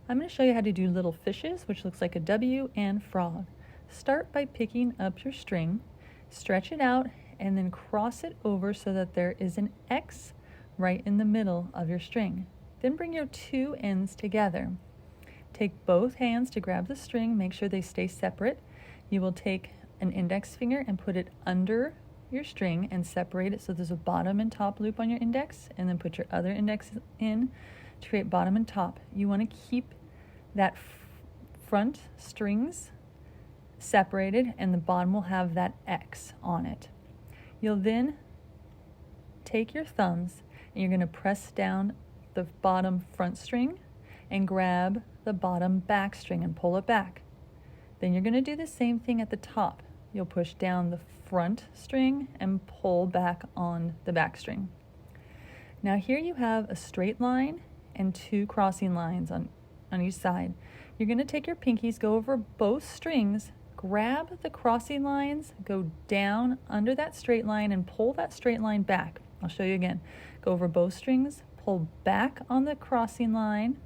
I'm going to show you how to do little fishes, which looks like a W, and frog. Start by picking up your string, stretch it out, and then cross it over so that there is an X right in the middle of your string. Then bring your two ends together. Take both hands to grab the string, make sure they stay separate. You will take an index finger and put it under your string and separate it so there's a bottom and top loop on your index, and then put your other index in to create bottom and top. You want to keep that front strings separated, and the bottom will have that X on it. You'll then take your thumbs and you're going to press down the bottom front string and grab the bottom back string and pull it back. Then you're going to do the same thing at the top. You'll push down the front string and pull back on the back string. Now here you have a straight line and two crossing lines on each side. You're going to take your pinkies, go over both strings, grab the crossing lines, go down under that straight line and pull that straight line back. I'll show you again. Go over both strings, pull back on the crossing line,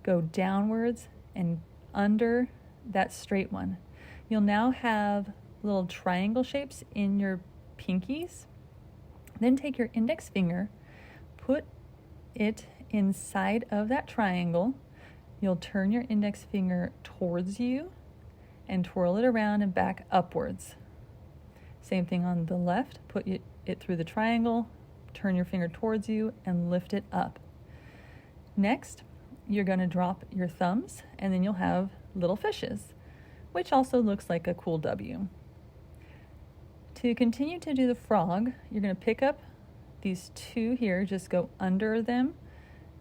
go downwards and under that straight one. You'll now have little triangle shapes in your pinkies. Then take your index finger, put it inside of that triangle. You'll turn your index finger towards you and twirl it around and back upwards. Same thing on the left. Put it through the triangle, turn your finger towards you and lift it up. Next, you're going to drop your thumbs and then you'll have little fishes, which also looks like a cool W. To continue to do the frog, you're going to pick up these two here, just go under them,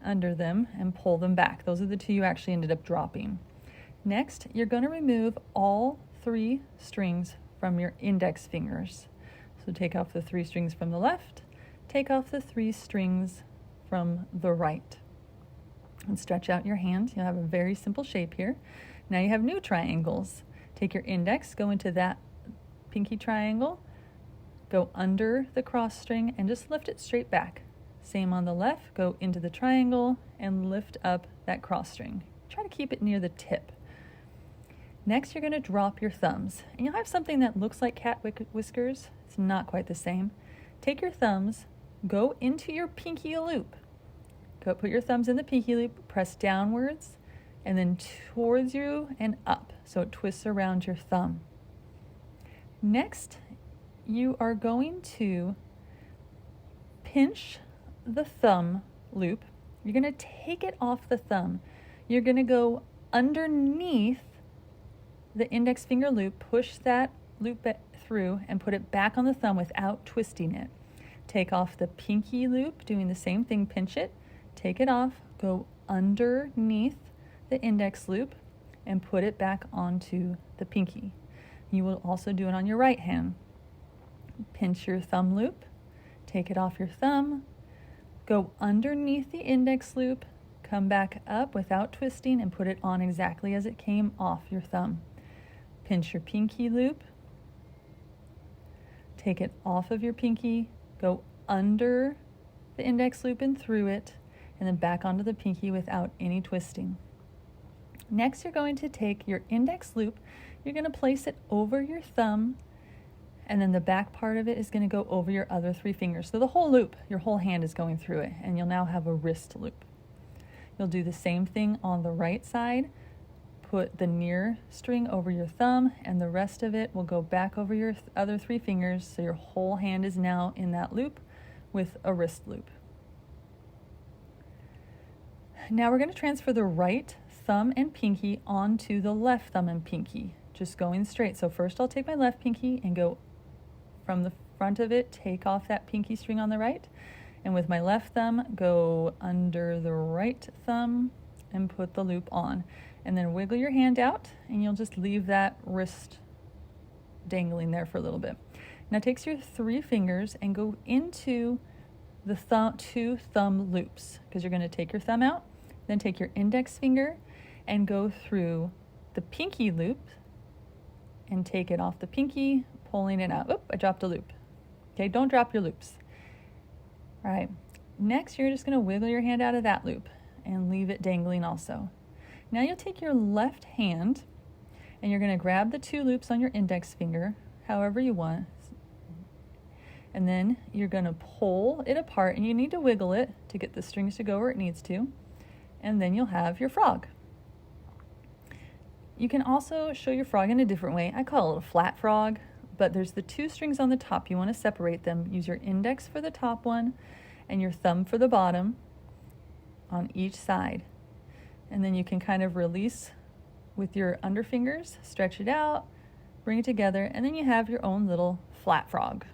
and pull them back. Those are the two you actually ended up dropping. Next, you're going to remove all three strings from your index fingers. So take off the three strings from the left, take off the three strings from the right, and stretch out your hand. You'll have a very simple shape here. Now you have new triangles. Take your index, go into that pinky triangle, go under the cross string and just lift it straight back. Same on the left, go into the triangle and lift up that cross string. Try to keep it near the tip. Next, you're going to drop your thumbs, and you'll have something that looks like cat whiskers. It's not quite the same. Take your thumbs, go into your pinky loop. Go put your thumbs in the pinky loop, press downwards, and then towards you and up, so it twists around your thumb. Next, you are going to pinch the thumb loop. You're going to take it off the thumb. You're going to go underneath the index finger loop, push that loop through and put it back on the thumb without twisting it. Take off the pinky loop, doing the same thing, pinch it, take it off, go underneath the index loop and put it back onto the pinky. You will also do it on your right hand. Pinch your thumb loop, take it off your thumb, go underneath the index loop, come back up without twisting and put it on exactly as it came off your thumb. Pinch your pinky loop, take it off of your pinky, go under the index loop and through it, and then back onto the pinky without any twisting. Next, you're going to take your index loop, you're going to place it over your thumb, and then the back part of it is going to go over your other three fingers. So the whole loop, your whole hand is going through it, and you'll now have a wrist loop. You'll do the same thing on the right side. Put the near string over your thumb, and the rest of it will go back over your other three fingers, so your whole hand is now in that loop with a wrist loop. Now we're going to transfer the right thumb and pinky onto the left thumb and pinky, just going straight. So first I'll take my left pinky and go from the front of it, take off that pinky string on the right, and with my left thumb, go under the right thumb and put the loop on. And then wiggle your hand out, and you'll just leave that wrist dangling there for a little bit. Now take your three fingers and go into the two thumb loops, because you're going to take your thumb out, then take your index finger and go through the pinky loop and take it off the pinky, pulling it out. Oop, I dropped a loop. Okay, don't drop your loops. All right, next you're just going to wiggle your hand out of that loop and leave it dangling also. Now you'll take your left hand and you're going to grab the 2 loops on your index finger, however you want. And then you're going to pull it apart, and you need to wiggle it to get the strings to go where it needs to. And then you'll have your frog. You can also show your frog in a different way. I call it a flat frog, but there's the 2 strings on the top. You want to separate them. Use your index for the top one and your thumb for the bottom on each side. And then you can kind of release with your underfingers, stretch it out, bring it together, and then you have your own little flat frog.